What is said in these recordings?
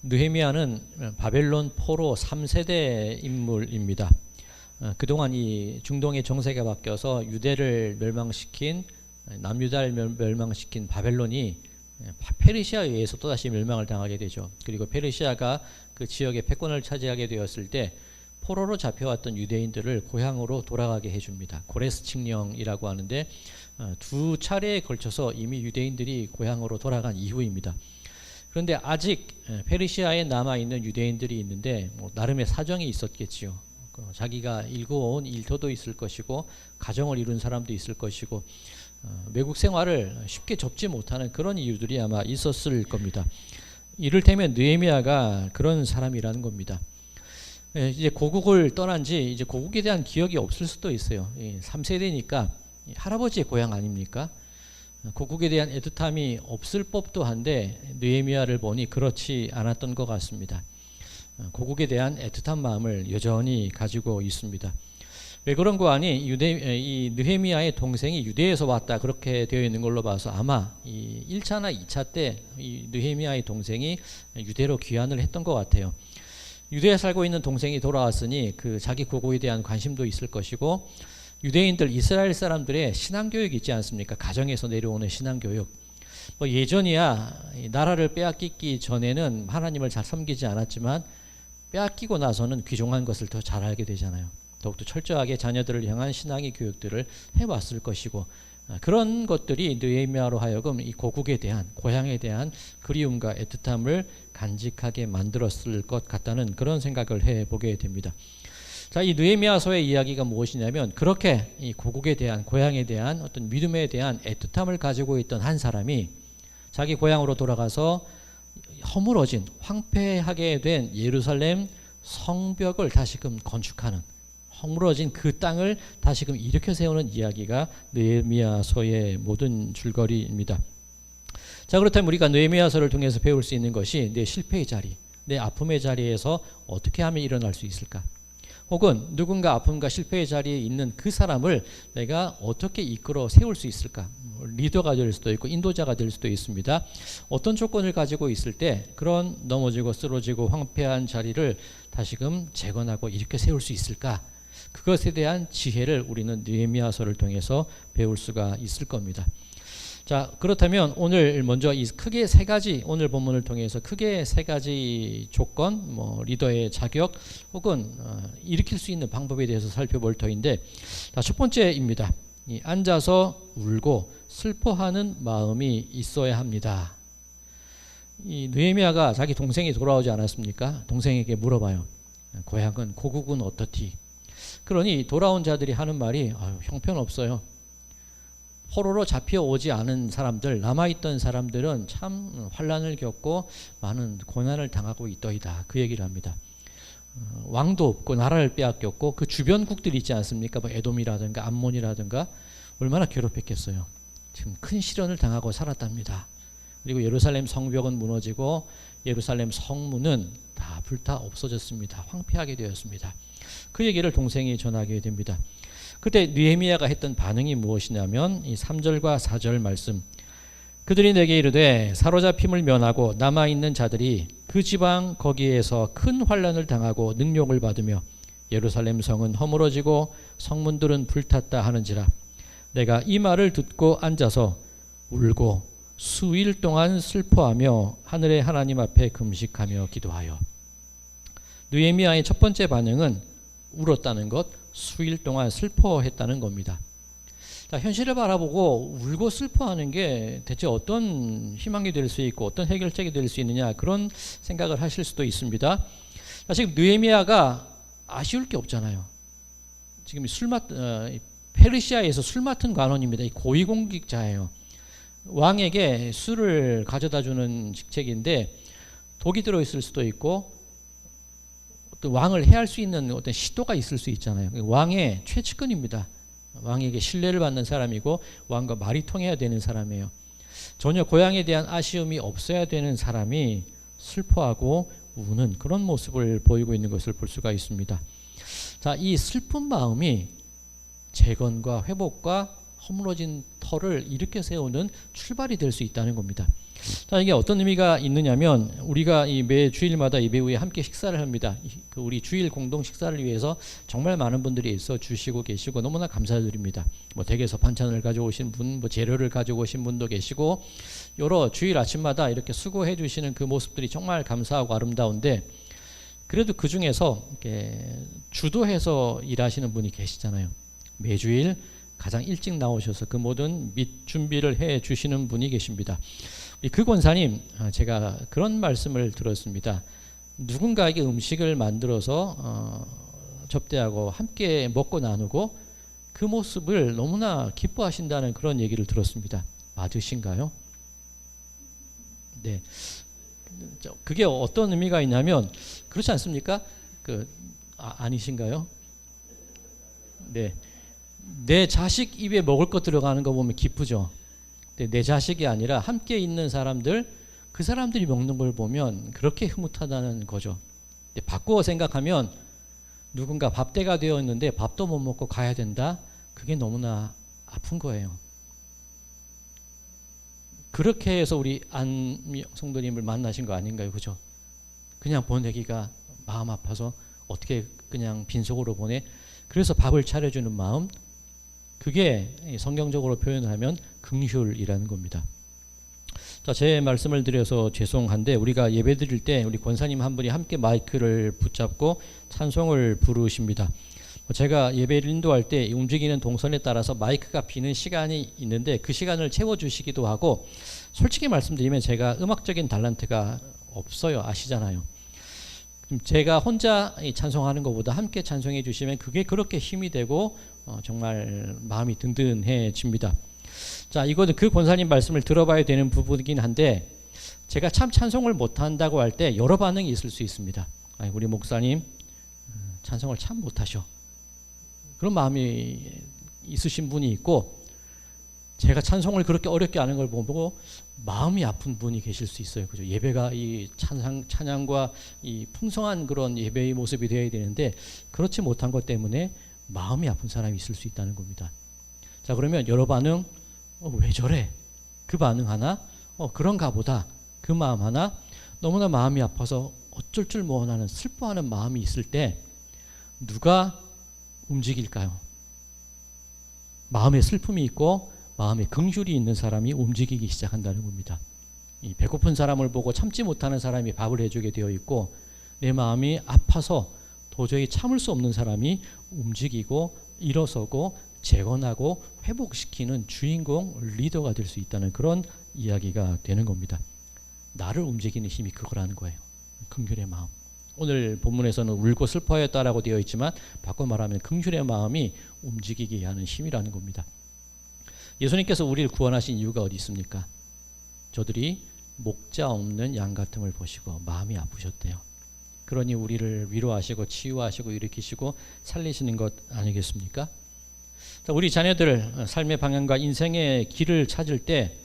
느헤미야는 바벨론 포로 3세대 인물입니다. 그동안 이 중동의 정세가 바뀌어서 유대를 멸망시킨, 남유다를 멸망시킨 바벨론이 페르시아에 의해서 또다시 멸망을 당하게 되죠. 그리고 페르시아가 그 지역의 패권을 차지하게 되었을 때 포로로 잡혀왔던 유대인들을 고향으로 돌아가게 해줍니다. 고레스 칙령이라고 하는데 두 차례에 걸쳐서 이미 유대인들이 고향으로 돌아간 이후입니다. 그런데 아직 페르시아에 남아있는 유대인들이 있는데 나름의 사정이 있었겠지요. 자기가 일궈온 일터도 있을 것이고 가정을 이룬 사람도 있을 것이고 외국 생활을 쉽게 접지 못하는 그런 이유들이 아마 있었을 겁니다. 이를테면 느헤미야가 그런 사람이라는 겁니다. 이제 고국을 떠난 지 이제 고국에 대한 기억이 없을 수도 있어요. 3세대니까 할아버지의 고향 아닙니까? 고국에 대한 애틋함이 없을 법도 한데 느헤미야를 보니 그렇지 않았던 것 같습니다. 고국에 대한 애틋한 마음을 여전히 가지고 있습니다. 왜 그런 거 아니? 이 느헤미야의 동생이 유대에서 왔다 그렇게 되어 있는 걸로 봐서 아마 이 1차나 2차 때 이 느헤미야의 동생이 유대로 귀환을 했던 것 같아요. 유대에 살고 있는 동생이 돌아왔으니 그 자기 고국에 대한 관심도 있을 것이고 유대인들 이스라엘 사람들의 신앙교육이 있지 않습니까? 가정에서 내려오는 신앙교육. 예전이야 나라를 빼앗기기 전에는 하나님을 잘 섬기지 않았지만 빼앗기고 나서는 귀중한 것을 더 잘 알게 되잖아요. 더욱더 철저하게 자녀들을 향한 신앙의 교육들을 해왔을 것이고 그런 것들이 느헤미야로 하여금 이 고국에 대한 고향에 대한 그리움과 애틋함을 간직하게 만들었을 것 같다는 그런 생각을 해보게 됩니다. 자, 이 느헤미야서의 이야기가 무엇이냐면 그렇게 이 고국에 대한 고향에 대한 어떤 믿음에 대한 애틋함을 가지고 있던 한 사람이 자기 고향으로 돌아가서 허물어진 황폐하게 된 예루살렘 성벽을 다시금 건축하는 허물어진 그 땅을 다시금 일으켜 세우는 이야기가 느헤미야서의 모든 줄거리입니다. 자, 그렇다면 우리가 느헤미야서를 통해서 배울 수 있는 것이 내 실패의 자리, 내 아픔의 자리에서 어떻게 하면 일어날 수 있을까? 혹은 누군가 아픔과 실패의 자리에 있는 그 사람을 내가 어떻게 이끌어 세울 수 있을까? 리더가 될 수도 있고 인도자가 될 수도 있습니다. 어떤 조건을 가지고 있을 때 그런 넘어지고 쓰러지고 황폐한 자리를 다시금 재건하고 일으켜 세울 수 있을까? 그것에 대한 지혜를 우리는 느헤미야서를 통해서 배울 수가 있을 겁니다. 자, 그렇다면 오늘 먼저 이 크게 세 가지, 오늘 본문을 통해서 크게 세 가지 조건, 리더의 자격 혹은 일으킬 수 있는 방법에 대해서 살펴볼 터인데, 자, 첫 번째입니다. 이 앉아서 울고 슬퍼하는 마음이 있어야 합니다. 이 느헤미야가 자기 동생이 돌아오지 않았습니까? 동생에게 물어봐요. 고향은 고국은 어떻디? 그러니 돌아온 자들이 하는 말이 형편없어요. 포로로 잡혀오지 않은 사람들, 남아있던 사람들은 참 환난을 겪고 많은 고난을 당하고 있더이다. 그 얘기를 합니다. 왕도 없고 나라를 빼앗겼고 그 주변국들이 있지 않습니까? 에돔이라든가 암몬이라든가 얼마나 괴롭혔겠어요. 지금 큰 시련을 당하고 살았답니다. 그리고 예루살렘 성벽은 무너지고 예루살렘 성문은 다 불타 없어졌습니다. 황폐하게 되었습니다. 그 얘기를 동생이 전하게 됩니다. 그때 느헤미야가 했던 반응이 무엇이냐면 이 3절과 4절 말씀. 그들이 내게 이르되 사로잡힘을 면하고 남아있는 자들이 그 지방 거기에서 큰 환난을 당하고 능욕을 받으며 예루살렘 성은 허물어지고 성문들은 불탔다 하는지라. 내가 이 말을 듣고 앉아서 울고 수일 동안 슬퍼하며 하늘의 하나님 앞에 금식하며 기도하여. 느헤미야의 첫 번째 반응은 울었다는 것, 수일 동안 슬퍼했다는 겁니다. 자, 현실을 바라보고 울고 슬퍼하는 게 대체 어떤 희망이 될 수 있고 어떤 해결책이 될 수 있느냐 그런 생각을 하실 수도 있습니다. 자, 지금 느헤미야가 아쉬울 게 없잖아요. 지금 페르시아에서 술 맡은 관원입니다. 고위공직자예요. 왕에게 술을 가져다 주는 직책인데 독이 들어있을 수도 있고 또 왕을 해할 수 있는 어떤 시도가 있을 수 있잖아요. 왕의 최측근입니다. 왕에게 신뢰를 받는 사람이고 왕과 말이 통해야 되는 사람이에요. 전혀 고향에 대한 아쉬움이 없어야 되는 사람이 슬퍼하고 우는 그런 모습을 보이고 있는 것을 볼 수가 있습니다. 자, 이 슬픈 마음이 재건과 회복과 허물어진 터를 일으켜 세우는 출발이 될 수 있다는 겁니다. 자, 이게 어떤 의미가 있느냐면 우리가 이 매 주일마다 예배 후에 함께 식사를 합니다. 그 우리 주일 공동 식사를 위해서 정말 많은 분들이 있어 주시고 계시고 너무나 감사드립니다. 뭐 댁에서 반찬을 가져오신 분, 뭐 재료를 가져오신 분도 계시고 여러 주일 아침마다 이렇게 수고해 주시는 그 모습들이 정말 감사하고 아름다운데, 그래도 그 중에서 이렇게 주도해서 일하시는 분이 계시잖아요. 매주일 가장 일찍 나오셔서 그 모든 밑 준비를 해 주시는 분이 계십니다. 그 권사님, 제가 그런 말씀을 들었습니다. 누군가에게 음식을 만들어서 접대하고 함께 먹고 나누고 그 모습을 너무나 기뻐하신다는 그런 얘기를 들었습니다. 맞으신가요? 네. 그게 어떤 의미가 있냐면, 그렇지 않습니까? 아니신가요? 네. 내 자식 입에 먹을 거 들어가는 거 보면 기쁘죠. 내 자식이 아니라 함께 있는 사람들, 그 사람들이 먹는 걸 보면 그렇게 흐뭇하다는 거죠. 바꾸어 생각하면 누군가 밥때가 되어 있는데 밥도 못 먹고 가야 된다. 그게 너무나 아픈 거예요. 그렇게 해서 우리 안미영 성도님을 만나신 거 아닌가요? 그죠? 그냥 보내기가 마음 아파서 어떻게 그냥 빈속으로 보내? 그래서 밥을 차려주는 마음, 그게 성경적으로 표현하면 긍휼이라는 겁니다. 자, 제 말씀을 드려서 죄송한데, 우리가 예배 드릴 때 우리 권사님 한 분이 함께 마이크를 붙잡고 찬송을 부르십니다. 제가 예배를 인도할 때 움직이는 동선에 따라서 마이크가 비는 시간이 있는데 그 시간을 채워주시기도 하고, 솔직히 말씀드리면 제가 음악적인 달란트가 없어요. 아시잖아요. 제가 혼자 찬송하는 것보다 함께 찬송해 주시면 그게 그렇게 힘이 되고 정말 마음이 든든해집니다. 자, 이거는 그 권사님 말씀을 들어봐야 되는 부분이긴 한데, 제가 참 찬송을 못한다고 할 때 여러 반응이 있을 수 있습니다. 아니, 우리 목사님 찬송을 참 못하셔, 그런 마음이 있으신 분이 있고, 제가 찬송을 그렇게 어렵게 하는 걸 보고 마음이 아픈 분이 계실 수 있어요. 그죠? 예배가 이 찬양과 이 풍성한 그런 예배의 모습이 되어야 되는데 그렇지 못한 것 때문에 마음이 아픈 사람이 있을 수 있다는 겁니다. 자, 그러면 여러 반응, 왜 저래? 그 반응 하나, 그런가 보다, 그 마음 하나, 너무나 마음이 아파서 어쩔 줄 모르는 슬퍼하는 마음이 있을 때 누가 움직일까요? 마음에 슬픔이 있고 마음에 긍휼이 있는 사람이 움직이기 시작한다는 겁니다. 이 배고픈 사람을 보고 참지 못하는 사람이 밥을 해주게 되어 있고, 내 마음이 아파서 도저히 참을 수 없는 사람이 움직이고 일어서고 재건하고 회복시키는 주인공, 리더가 될 수 있다는 그런 이야기가 되는 겁니다. 나를 움직이는 힘이 그거라는 거예요. 긍휼의 마음. 오늘 본문에서는 울고 슬퍼했다라고 되어 있지만 바꿔 말하면 긍휼의 마음이 움직이게 하는 힘이라는 겁니다. 예수님께서 우리를 구원하신 이유가 어디 있습니까? 저들이 목자 없는 양 같음을 보시고 마음이 아프셨대요. 그러니 우리를 위로하시고 치유하시고 일으키시고 살리시는 것 아니겠습니까? 자, 우리 자녀들 삶의 방향과 인생의 길을 찾을 때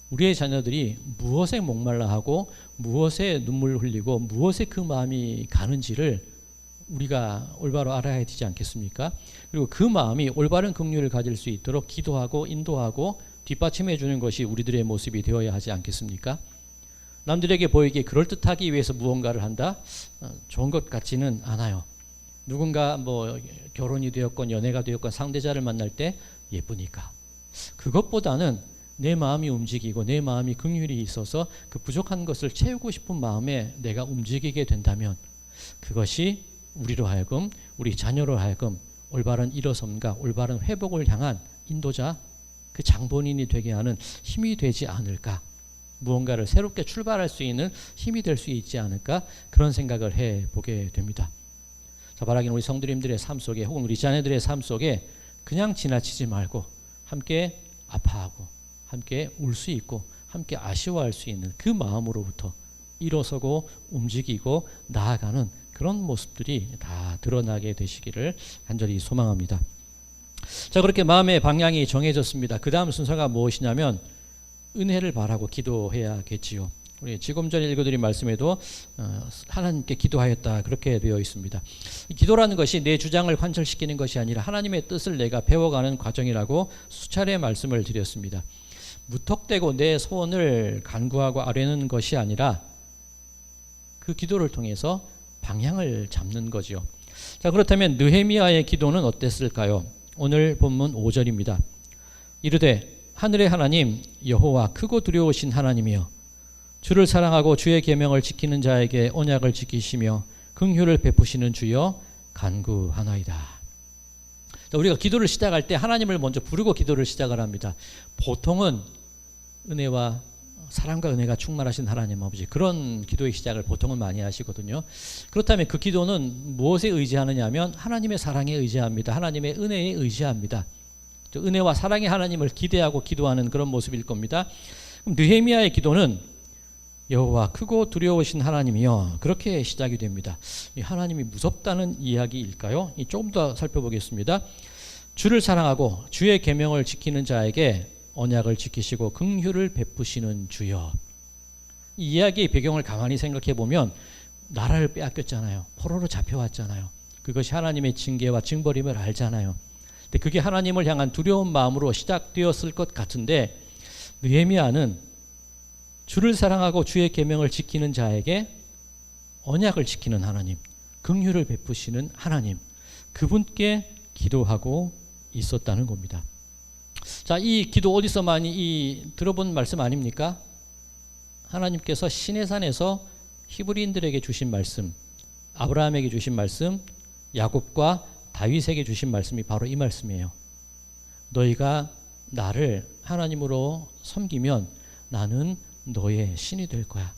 우리의 자녀들이 무엇에 목말라하고 무엇에 눈물 흘리고 무엇에 그 마음이 가는지를 우리가 올바로 알아야 되지 않겠습니까? 그리고 그 마음이 올바른 긍휼을 가질 수 있도록 기도하고 인도하고 뒷받침해 주는 것이 우리들의 모습이 되어야 하지 않겠습니까? 남들에게 보이기 그럴듯하기 위해서 무언가를 한다? 좋은 것 같지는 않아요. 누군가 뭐 결혼이 되었건 연애가 되었건 상대자를 만날 때 예쁘니까. 그것보다는 내 마음이 움직이고 내 마음이 긍휼이 있어서 그 부족한 것을 채우고 싶은 마음에 내가 움직이게 된다면 그것이 우리로 하여금, 우리 자녀로 하여금 올바른 일어섬과 올바른 회복을 향한 인도자, 그 장본인이 되게 하는 힘이 되지 않을까, 무언가를 새롭게 출발할 수 있는 힘이 될 수 있지 않을까, 그런 생각을 해보게 됩니다. 자, 바라기는 우리 성도님들의 삶 속에 혹은 우리 자녀들의 삶 속에 그냥 지나치지 말고 함께 아파하고 함께 울 수 있고 함께 아쉬워할 수 있는 그 마음으로부터 일어서고 움직이고 나아가는 그런 모습들이 다 드러나게 되시기를 간절히 소망합니다. 자, 그렇게 마음의 방향이 정해졌습니다. 그 다음 순서가 무엇이냐면 은혜를 바라고 기도해야겠지요. 우리 지금 전에 읽어드린 말씀에도 하나님께 기도하였다 그렇게 되어 있습니다. 기도라는 것이 내 주장을 관철시키는 것이 아니라 하나님의 뜻을 내가 배워가는 과정이라고 수차례 말씀을 드렸습니다. 무턱대고 내 소원을 간구하고 아뢰는 것이 아니라 그 기도를 통해서 방향을 잡는 거지요. 자, 그렇다면 느헤미야의 기도는 어땠을까요? 오늘 본문 5절입니다. 이르되 하늘의 하나님 여호와 크고 두려우신 하나님이여 주를 사랑하고 주의 계명을 지키는 자에게 언약을 지키시며 긍휼을 베푸시는 주여 간구하나이다. 자, 우리가 기도를 시작할 때 하나님을 먼저 부르고 기도를 시작을 합니다. 보통은 은혜와 사랑과 은혜가 충만하신 하나님 아버지, 그런 기도의 시작을 보통은 많이 하시거든요. 그렇다면 그 기도는 무엇에 의지하느냐 하면 하나님의 사랑에 의지합니다. 하나님의 은혜에 의지합니다. 은혜와 사랑의 하나님을 기대하고 기도하는 그런 모습일 겁니다. 그럼 느헤미야의 기도는 여호와 크고 두려우신 하나님이여, 그렇게 시작이 됩니다. 이 하나님이 무섭다는 이야기일까요? 조금 더 살펴보겠습니다. 주를 사랑하고 주의 계명을 지키는 자에게 언약을 지키시고 긍휼을 베푸시는 주여. 이 이야기의 배경을 가만히 생각해 보면 나라를 빼앗겼잖아요. 포로로 잡혀왔잖아요. 그것이 하나님의 징계와 징벌임을 알잖아요. 근데 그게 하나님을 향한 두려운 마음으로 시작되었을 것 같은데, 느헤미야는 주를 사랑하고 주의 계명을 지키는 자에게 언약을 지키는 하나님, 긍휼을 베푸시는 하나님, 그분께 기도하고 있었다는 겁니다. 자, 이 기도 어디서 많이 들어본 말씀 아닙니까? 하나님께서 시내산에서 히브리인들에게 주신 말씀, 아브라함에게 주신 말씀, 야곱과 다윗에게 주신 말씀이 바로 이 말씀이에요. 너희가 나를 하나님으로 섬기면 나는 너의 신이 될 거야.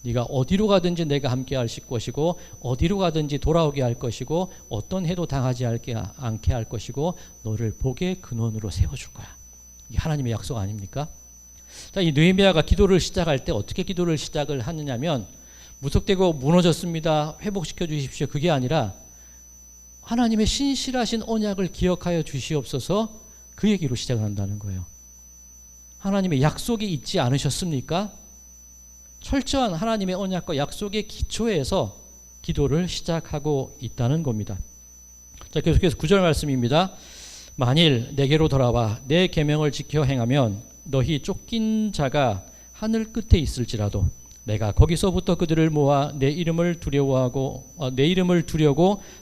네가 어디로 가든지 내가 함께 할 것이고, 어디로 가든지 돌아오게 할 것이고, 어떤 해도 당하지 않게 할 것이고, 너를 복의 근원으로 세워줄 거야. 이게 하나님의 약속 아닙니까? 자, 이 느헤미야가 기도를 시작할 때 어떻게 기도를 시작을 하느냐면, 무턱대고 무너졌습니다, 회복시켜 주십시오, 그게 아니라 하나님의 신실하신 언약을 기억하여 주시옵소서, 그 얘기로 시작을 한다는 거예요. 하나님의 약속이 있지 않으셨습니까? 철저한 하나님의 언약과 약속의 기초에서 기도를 시작하고 있다는 겁니다. 자, 계속해서 9절 말씀입니다. 만일 내게로 돌아와 내 계명을 지켜 행하면 너희 쫓긴 자가 하늘 끝에 있을지라도 내가 거기서부터 그들을 모아 내 이름을 두려고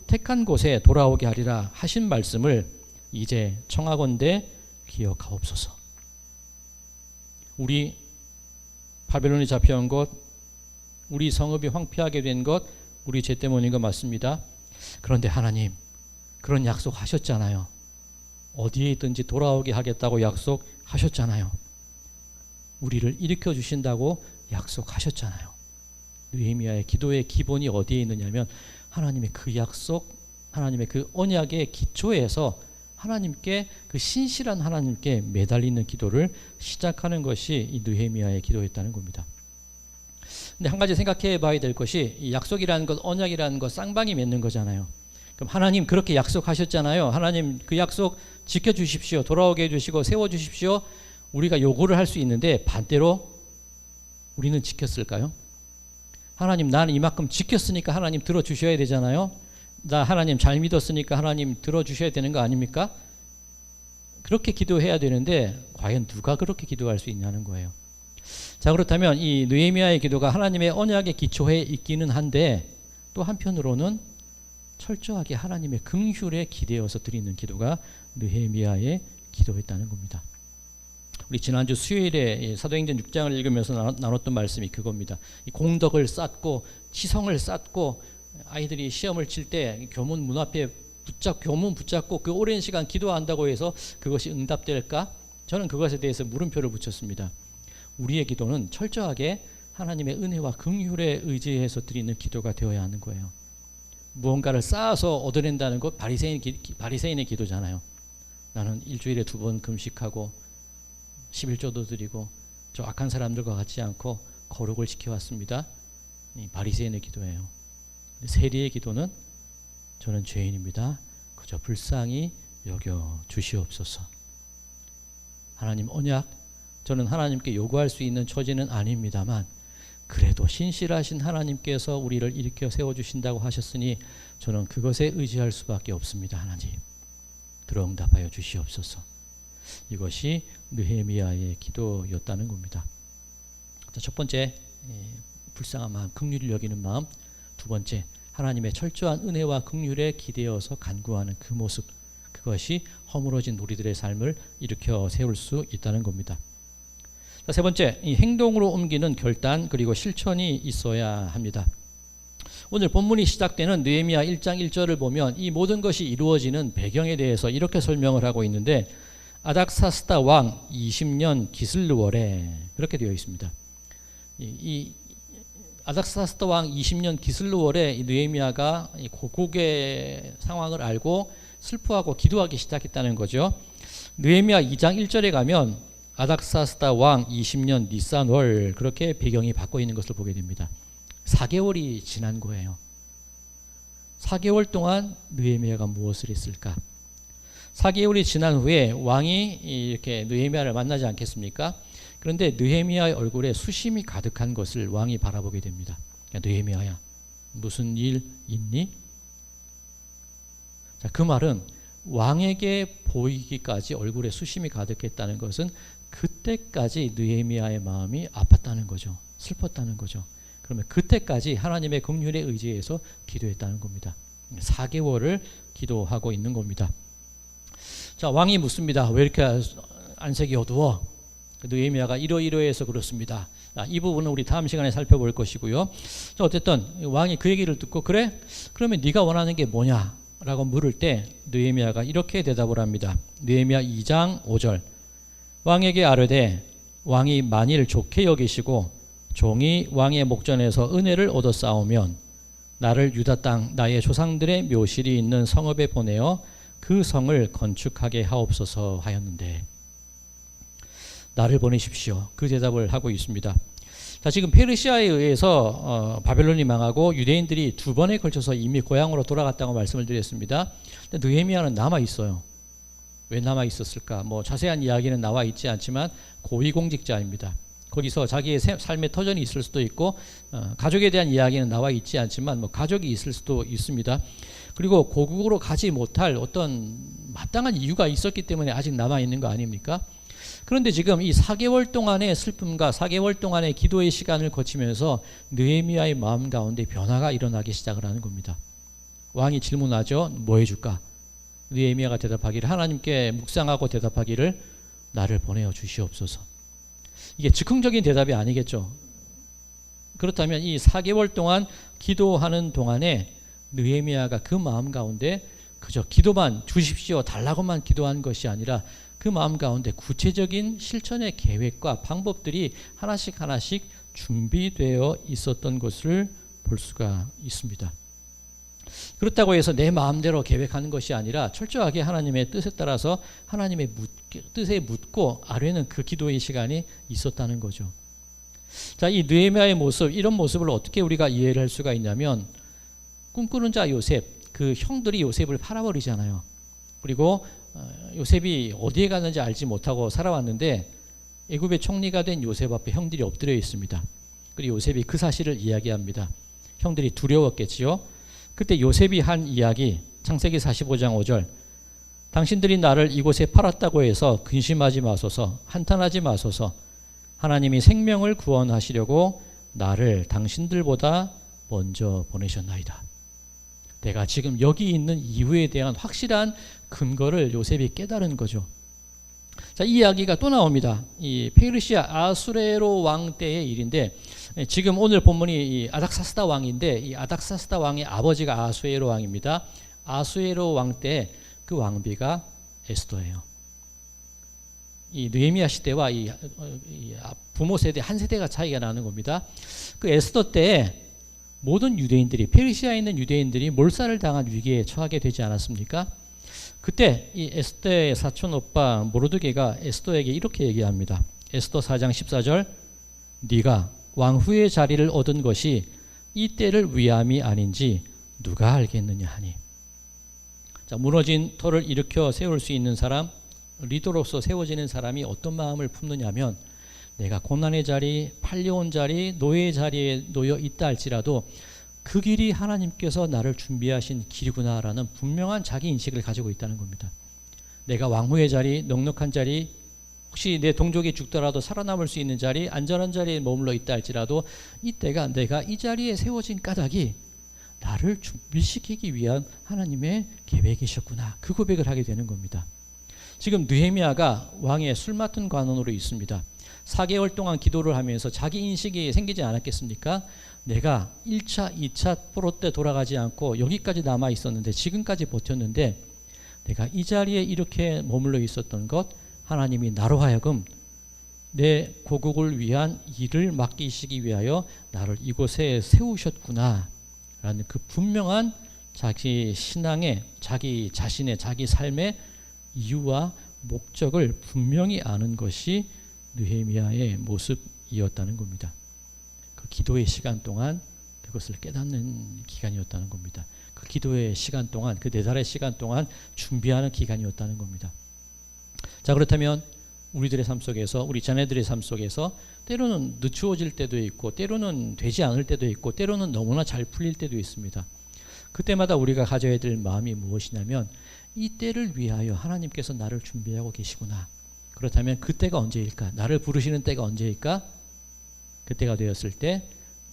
택한 곳에 돌아오게 하리라 하신 말씀을 이제 청하건대 기억하옵소서. 우리 바벨론이 잡혀온 것, 우리 성읍이 황폐하게 된 것, 우리 죄 때문인 거 맞습니다. 그런데 하나님, 그런 약속하셨잖아요. 어디에 있든지 돌아오게 하겠다고 약속하셨잖아요. 우리를 일으켜 주신다고 약속하셨잖아요. 느헤미야의 기도의 기본이 어디에 있느냐면 하나님의 그 약속, 하나님의 그 언약의 기초에서 하나님께, 그 신실한 하나님께 매달리는 기도를 시작하는 것이 이 느헤미야의 기도였다는 겁니다. 근데 한 가지 생각해 봐야 될 것이, 이 약속이라는 것, 언약이라는 것 쌍방이 맺는 거잖아요. 그럼 하나님 그렇게 약속하셨잖아요. 하나님 그 약속 지켜주십시오. 돌아오게 해주시고 세워주십시오. 우리가 요구를 할 수 있는데 반대로 우리는 지켰을까요? 하나님, 나는 이만큼 지켰으니까 하나님 들어주셔야 되잖아요. 나 하나님 잘 믿었으니까 하나님 들어주셔야 되는 거 아닙니까? 그렇게 기도해야 되는데 과연 누가 그렇게 기도할 수 있냐는 거예요. 자, 그렇다면 이 느헤미야의 기도가 하나님의 언약의 기초에 있기는 한데, 또 한편으로는 철저하게 하나님의 긍휼에 기대어서 드리는 기도가 느헤미야의 기도였다는 겁니다. 우리 지난주 수요일에 사도행전 6장을 읽으면서 나눴던 말씀이 그겁니다. 이 공덕을 쌓고 치성을 쌓고 아이들이 시험을 칠 때 교문 문 앞에 교문 붙잡고 그 오랜 시간 기도한다고 해서 그것이 응답될까? 저는 그것에 대해서 물음표를 붙였습니다. 우리의 기도는 철저하게 하나님의 은혜와 긍휼에 의지해서 드리는 기도가 되어야 하는 거예요. 무언가를 쌓아서 얻어낸다는 것, 바리새인의 기도잖아요. 나는 일주일에 2번 금식하고 11조도 드리고 저 악한 사람들과 같지 않고 거룩을 지켜왔습니다. 이 바리새인의 기도예요. 세리의 기도는 저는 죄인입니다. 그저 불쌍히 여겨 주시옵소서. 하나님 언약, 저는 하나님께 요구할 수 있는 처지는 아닙니다만 그래도 신실하신 하나님께서 우리를 일으켜 세워주신다고 하셨으니 저는 그것에 의지할 수밖에 없습니다. 하나님, 들어응답하여 주시옵소서. 이것이 느헤미야의 기도였다는 겁니다. 자, 첫 번째, 불쌍한 마음, 긍휼을 여기는 마음. 두 번째, 하나님의 철저한 은혜와 긍휼에 기대어서 간구하는 그 모습, 그것이 허물어진 우리들의 삶을 일으켜 세울 수 있다는 겁니다. 자, 세 번째, 이 행동으로 옮기는 결단 그리고 실천이 있어야 합니다. 오늘 본문이 시작되는 느헤미야 1장 1절을 보면 이 모든 것이 이루어지는 배경에 대해서 이렇게 설명을 하고 있는데, 아닥사스다 왕 20년 기슬르월에 그렇게 되어 있습니다. 이 아닥사스다 왕 20년 기슬르월에 느헤미야가 고국의 상황을 알고 슬퍼하고 기도하기 시작했다는 거죠. 느헤미야 2장 1절에 가면 아닥사스다 왕 20년 니산월, 그렇게 배경이 바꿔 있는 것을 보게 됩니다. 4개월이 지난 거예요. 4개월 동안 느헤미야가 무엇을 했을까? 4개월이 지난 후에 왕이 이렇게 느헤미야를 만나지 않겠습니까? 그런데 느헤미야의 얼굴에 수심이 가득한 것을 왕이 바라보게 됩니다. 느헤미야야, 무슨 일 있니? 자, 그 말은 왕에게 보이기까지 얼굴에 수심이 가득했다는 것은 그때까지 느헤미야의 마음이 아팠다는 거죠. 슬펐다는 거죠. 그러면 그때까지 하나님의 긍휼에 의지해서 기도했다는 겁니다. 4개월을 기도하고 있는 겁니다. 자, 왕이 묻습니다. 왜 이렇게 안색이 어두워? 느헤미야가 이러이러해서 그렇습니다. 이 부분은 우리 다음 시간에 살펴볼 것이고요. 자, 어쨌든 왕이 그 얘기를 듣고, 그래? 그러면 네가 원하는 게 뭐냐? 라고 물을 때 느헤미야가 이렇게 대답을 합니다. 느헤미야 2장 5절. 왕에게 아뢰되 왕이 만일 좋게 여기시고 종이 왕의 목전에서 은혜를 얻어 싸우면 나를 유다 땅 나의 조상들의 묘실이 있는 성읍에 보내어 그 성을 건축하게 하옵소서 하였는데, 나를 보내십시오. 그 대답을 하고 있습니다. 자, 지금 페르시아에 의해서 바벨론이 망하고 유대인들이 2번에 걸쳐서 이미 고향으로 돌아갔다고 말씀을 드렸습니다. 근데 느헤미야는 남아 있어요. 왜 남아 있었을까? 뭐 자세한 이야기는 나와 있지 않지만 고위공직자입니다. 거기서 자기의 삶의 터전이 있을 수도 있고, 가족에 대한 이야기는 나와 있지 않지만 뭐 가족이 있을 수도 있습니다. 그리고 고국으로 가지 못할 어떤 마땅한 이유가 있었기 때문에 아직 남아 있는 거 아닙니까? 그런데 지금 이 4개월 동안의 슬픔과 4개월 동안의 기도의 시간을 거치면서 느헤미야의 마음 가운데 변화가 일어나기 시작을 하는 겁니다. 왕이 질문하죠. 뭐 해줄까? 느헤미야가 대답하기를, 하나님께 묵상하고 대답하기를, 나를 보내어 주시옵소서. 이게 즉흥적인 대답이 아니겠죠. 그렇다면 이 4개월 동안 기도하는 동안에 느헤미야가 그 마음 가운데 그저 기도만 주십시오 달라고만 기도한 것이 아니라 그 마음 가운데 구체적인 실천의 계획과 방법들이 하나씩 준비되어 있었던 것을 볼 수가 있습니다. 그렇다고 해서 내 마음대로 계획하는 것이 아니라 철저하게 하나님의 뜻에 따라서 하나님의 뜻에 묻고 아뢰는 그 기도의 시간이 있었다는 거죠. 자, 이 느헤미야의 모습, 이런 모습을 어떻게 우리가 이해를 할 수가 있냐면, 꿈꾸는 자 요셉, 그 형들이 요셉을 팔아버리잖아요. 그리고 요셉이 어디에 갔는지 알지 못하고 살아왔는데 애굽의 총리가 된 요셉 앞에 형들이 엎드려 있습니다. 그리고 요셉이 그 사실을 이야기합니다. 형들이 두려웠겠지요. 그때 요셉이 한 이야기, 창세기 45장 5절. 당신들이 나를 이곳에 팔았다고 해서 근심하지 마소서, 한탄하지 마소서. 하나님이 생명을 구원하시려고 나를 당신들보다 먼저 보내셨나이다. 내가 지금 여기 있는 이유에 대한 확실한 근거를 요셉이 깨달은 거죠. 자, 이 이야기가 또 나옵니다. 이 페르시아 아수에로 왕 때의 일인데, 지금 오늘 본문이 이 아닥사스다 왕인데, 이 아닥사스다 왕의 아버지가 아수에로 왕입니다. 아수에로 왕 때 그 왕비가 에스더예요. 이 느헤미야 시대와 이 부모 세대 한 세대가 차이가 나는 겁니다. 그 에스더 때 모든 유대인들이, 페르시아에 있는 유대인들이 몰살을 당한 위기에 처하게 되지 않았습니까? 그때 이 에스더의 사촌 오빠 모르드게가 에스더에게 이렇게 얘기합니다. 에스더 4장 14절. 네가 왕후의 자리를 얻은 것이 이 때를 위함이 아닌지 누가 알겠느냐 하니. 자, 무너진 터를 일으켜 세울 수 있는 사람, 리더로서 세워지는 사람이 어떤 마음을 품느냐면, 내가 고난의 자리, 팔려온 자리, 노예의 자리에 놓여 있다 할지라도 그 길이 하나님께서 나를 준비하신 길이구나라는 분명한 자기 인식을 가지고 있다는 겁니다. 내가 왕후의 자리, 넉넉한 자리, 혹시 내 동족이 죽더라도 살아남을 수 있는 자리, 안전한 자리에 머물러 있다 할지라도 이때가 내가 이 자리에 세워진 까닭이 나를 준비시키기 위한 하나님의 계획이셨구나. 그 고백을 하게 되는 겁니다. 지금 느헤미야가 왕의 술 맡은 관원으로 있습니다. 4개월 동안 기도를 하면서 자기 인식이 생기지 않았겠습니까? 내가 1차, 2차 포로 때 돌아가지 않고 여기까지 남아 있었는데, 지금까지 버텼는데, 내가 이 자리에 이렇게 머물러 있었던 것, 하나님이 나로 하여금 내 고국을 위한 일을 맡기시기 위하여 나를 이곳에 세우셨구나 라는 그 분명한 자기 신앙의, 자기 자신의, 자기 삶의 이유와 목적을 분명히 아는 것이 느헤미야의 모습이었다는 겁니다. 그 기도의 시간 동안 그것을 깨닫는 기간이었다는 겁니다. 그 기도의 시간 동안, 그 4달의 시간 동안 준비하는 기간이었다는 겁니다. 자, 그렇다면 우리들의 삶 속에서, 우리 자녀들의 삶 속에서 때로는 늦추어질 때도 있고, 때로는 되지 않을 때도 있고, 때로는 너무나 잘 풀릴 때도 있습니다. 그때마다 우리가 가져야 될 마음이 무엇이냐면, 이 때를 위하여 하나님께서 나를 준비하고 계시구나. 그렇다면 그때가 언제일까? 나를 부르시는 때가 언제일까? 그때가 되었을 때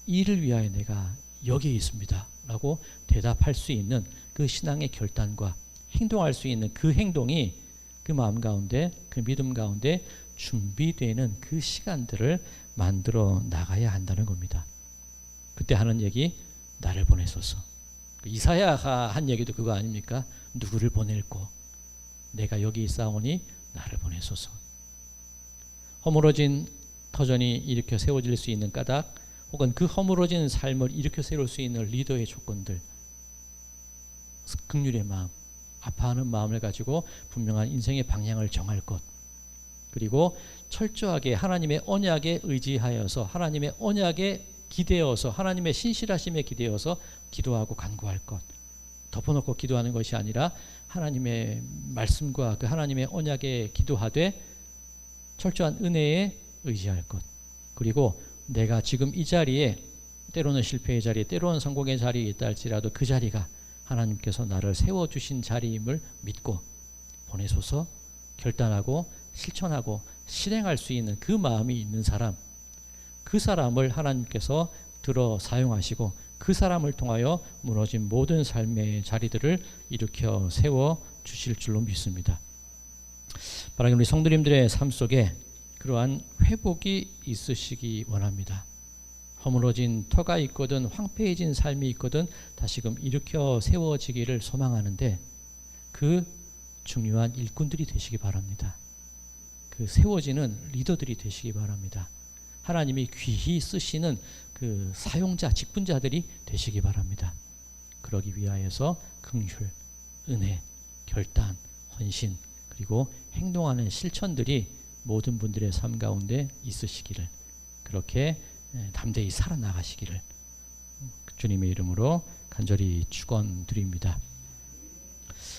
이를 위하여 내가 여기에 있습니다 라고 대답할 수 있는 그 신앙의 결단과 행동할 수 있는 그 행동이 그 마음 가운데, 그 믿음 가운데 준비되는 그 시간들을 만들어 나가야 한다는 겁니다. 그때 하는 얘기, 나를 보내소서. 이사야가 한 얘기도 그거 아닙니까? 누구를 보낼꼬? 내가 여기 있사오니 나를 보내소서. 허물어진 터전이 일으켜 세워질 수 있는 까닭, 혹은 그 허물어진 삶을 일으켜 세울 수 있는 리더의 조건들, 긍휼의 마음, 아파하는 마음을 가지고 분명한 인생의 방향을 정할 것, 그리고 철저하게 하나님의 언약에 의지하여서, 하나님의 언약에 기대어서, 하나님의 신실하심에 기대어서 기도하고 간구할 것, 덮어놓고 기도하는 것이 아니라 하나님의 말씀과 그 하나님의 언약에 기도하되 철저한 은혜에 의지할 것, 그리고 내가 지금 이 자리에, 때로는 실패의 자리에, 때로는 성공의 자리에 있다 할지라도 그 자리가 하나님께서 나를 세워주신 자리임을 믿고 보내소서 결단하고 실천하고 실행할 수 있는 그 마음이 있는 사람, 그 사람을 하나님께서 들어 사용하시고 그 사람을 통하여 무너진 모든 삶의 자리들을 일으켜 세워 주실 줄로 믿습니다. 바라기 우리 성도님들의 삶 속에 그러한 회복이 있으시기 원합니다. 허물어진 터가 있거든, 황폐해진 삶이 있거든 다시금 일으켜 세워지기를 소망하는데, 그 중요한 일꾼들이 되시기 바랍니다. 그 세워지는 리더들이 되시기 바랍니다. 하나님이 귀히 쓰시는 그 사용자, 직분자들이 되시기 바랍니다. 그러기 위하여서 긍휼, 은혜, 결단, 헌신, 그리고 행동하는 실천들이 모든 분들의 삶 가운데 있으시기를, 그렇게 담대히 살아나가시기를 주님의 이름으로 간절히 축원드립니다.